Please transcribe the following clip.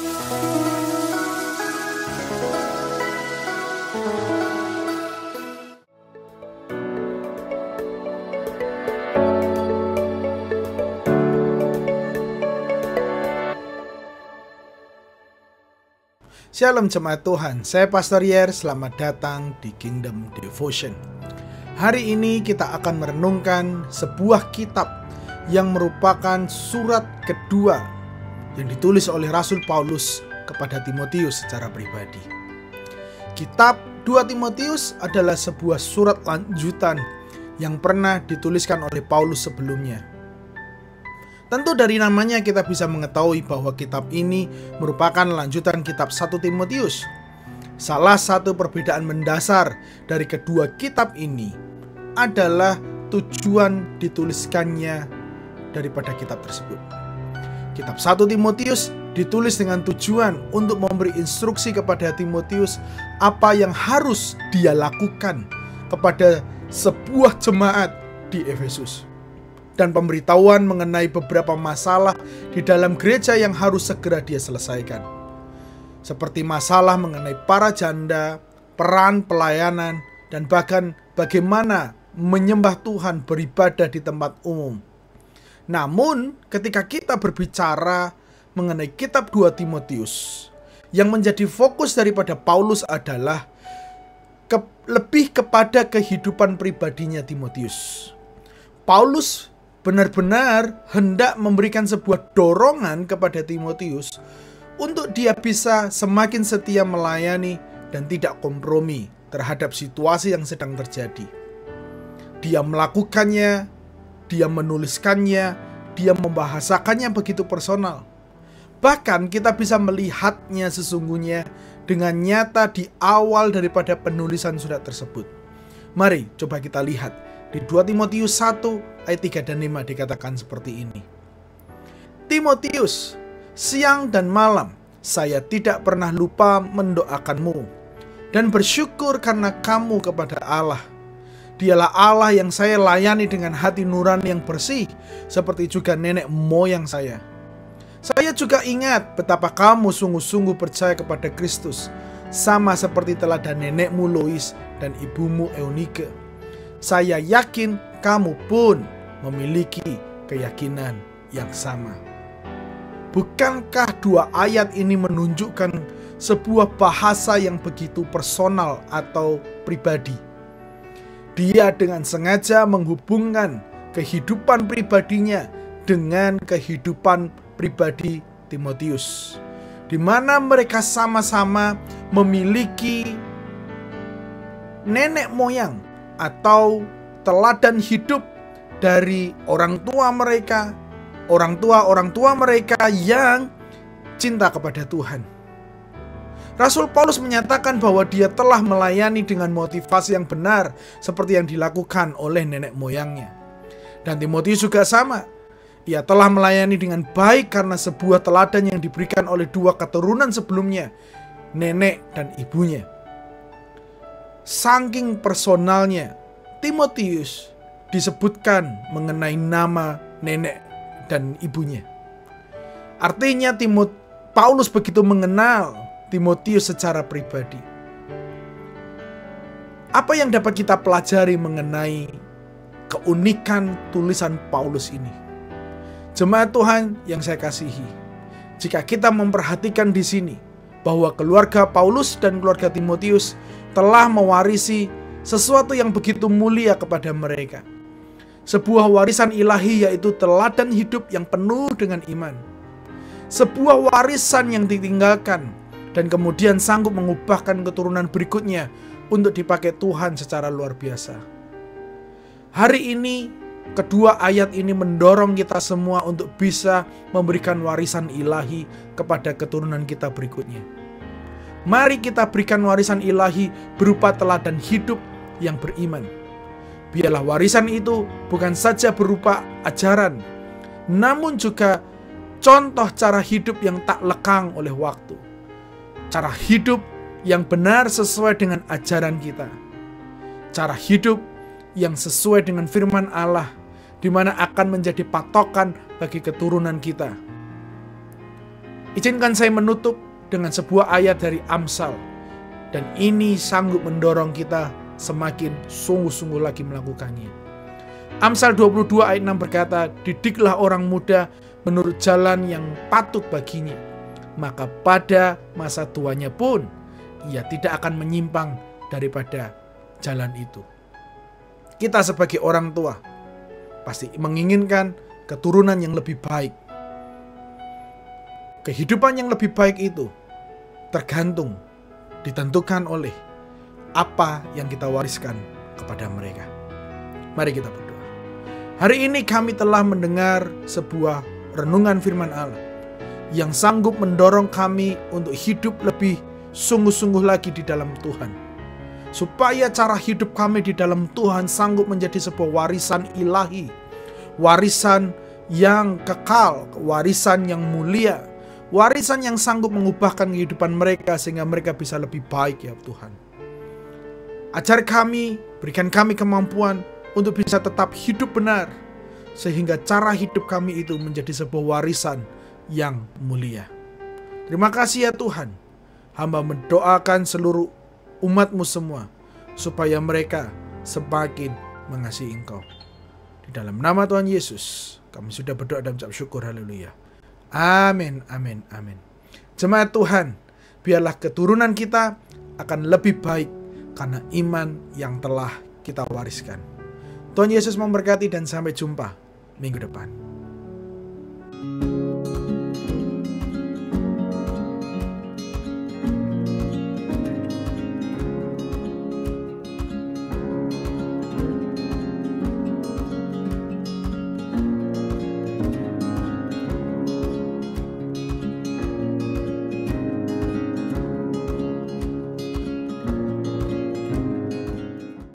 Shalom jemaat Tuhan, saya Pastor Yer, selamat datang di Kingdom Devotion. Hari ini kita akan merenungkan sebuah kitab yang merupakan surat kedua yang ditulis oleh Rasul Paulus kepada Timotius secara pribadi. Kitab 2 Timotius adalah sebuah surat lanjutan yang pernah dituliskan oleh Paulus sebelumnya. Tentu dari namanya kita bisa mengetahui bahwa kitab ini merupakan lanjutan kitab 1 Timotius. Salah satu perbedaan mendasar dari kedua kitab ini adalah tujuan dituliskannya daripada kitab tersebut. Kitab 1 Timotius ditulis dengan tujuan untuk memberi instruksi kepada Timotius apa yang harus dia lakukan kepada sebuah jemaat di Efesus, dan pemberitahuan mengenai beberapa masalah di dalam gereja yang harus segera dia selesaikan. Seperti masalah mengenai para janda, peran pelayanan, dan bahkan bagaimana menyembah Tuhan beribadah di tempat umum. Namun, ketika kita berbicara mengenai kitab 2 Timotius, yang menjadi fokus daripada Paulus adalah lebih kepada kehidupan pribadinya Timotius. Paulus benar-benar hendak memberikan sebuah dorongan kepada Timotius untuk dia bisa semakin setia melayani dan tidak kompromi terhadap situasi yang sedang terjadi. Dia melakukannya, dia menuliskannya, dia membahasakannya begitu personal. Bahkan kita bisa melihatnya sesungguhnya dengan nyata di awal daripada penulisan surat tersebut. Mari coba kita lihat. Di 2 Timotius 1 ayat 3 dan 5 dikatakan seperti ini. Timotius, siang dan malam saya tidak pernah lupa mendoakanmu dan bersyukur karena kamu kepada Allah. Dialah Allah yang saya layani dengan hati nurani yang bersih, seperti juga nenek moyang saya. Saya juga ingat betapa kamu sungguh-sungguh percaya kepada Kristus, sama seperti teladan nenekmu Lois dan ibumu Eunike. Saya yakin kamu pun memiliki keyakinan yang sama. Bukankah dua ayat ini menunjukkan sebuah bahasa yang begitu personal atau pribadi? Dia dengan sengaja menghubungkan kehidupan pribadinya dengan kehidupan pribadi Timotius, di mana mereka sama-sama memiliki nenek moyang atau teladan hidup dari orang tua mereka yang cinta kepada Tuhan. Rasul Paulus menyatakan bahwa dia telah melayani dengan motivasi yang benar seperti yang dilakukan oleh nenek moyangnya. Dan Timotius juga sama. Ia telah melayani dengan baik karena sebuah teladan yang diberikan oleh dua keturunan sebelumnya, nenek dan ibunya. Saking personalnya, Timotius disebutkan mengenai nama nenek dan ibunya. Artinya Paulus begitu mengenal Timotius secara pribadi. Apa yang dapat kita pelajari mengenai keunikan tulisan Paulus ini? Jemaat Tuhan yang saya kasihi, jika kita memperhatikan di sini bahwa keluarga Paulus dan keluarga Timotius telah mewarisi sesuatu yang begitu mulia kepada mereka. Sebuah warisan ilahi, yaitu teladan hidup yang penuh dengan iman. Sebuah warisan yang ditinggalkan dan kemudian sanggup mengubahkan keturunan berikutnya untuk dipakai Tuhan secara luar biasa. Hari ini, kedua ayat ini mendorong kita semua untuk bisa memberikan warisan ilahi kepada keturunan kita berikutnya. Mari kita berikan warisan ilahi berupa teladan hidup yang beriman. Biarlah warisan itu bukan saja berupa ajaran, namun juga contoh cara hidup yang tak lekang oleh waktu. Cara hidup yang benar sesuai dengan ajaran kita. Cara hidup yang sesuai dengan firman Allah, di mana akan menjadi patokan bagi keturunan kita. Izinkan saya menutup dengan sebuah ayat dari Amsal. Dan ini sanggup mendorong kita semakin sungguh-sungguh lagi melakukannya. Amsal 22 ayat 6 berkata, "Didiklah orang muda menurut jalan yang patut baginya, maka pada masa tuanya pun ia tidak akan menyimpang daripada jalan itu." Kita sebagai orang tua pasti menginginkan keturunan yang lebih baik. Kehidupan yang lebih baik itu tergantung, ditentukan oleh apa yang kita wariskan kepada mereka. Mari kita berdoa. Hari ini kami telah mendengar sebuah renungan firman Allah yang sanggup mendorong kami untuk hidup lebih sungguh-sungguh lagi di dalam Tuhan. Supaya cara hidup kami di dalam Tuhan sanggup menjadi sebuah warisan ilahi, warisan yang kekal, warisan yang mulia, warisan yang sanggup mengubahkan kehidupan mereka sehingga mereka bisa lebih baik ya Tuhan. Ajar kami, berikan kami kemampuan untuk bisa tetap hidup benar, sehingga cara hidup kami itu menjadi sebuah warisan yang mulia. Terima kasih ya Tuhan. Hamba mendoakan seluruh umat-Mu semua, supaya mereka semakin mengasihi Engkau. Di dalam nama Tuhan Yesus, kami sudah berdoa dan mengucap syukur, haleluya. Amin, amin, amin. Jemaat Tuhan, biarlah keturunan kita akan lebih baik karena iman yang telah kita wariskan. Tuhan Yesus memberkati dan sampai jumpa minggu depan.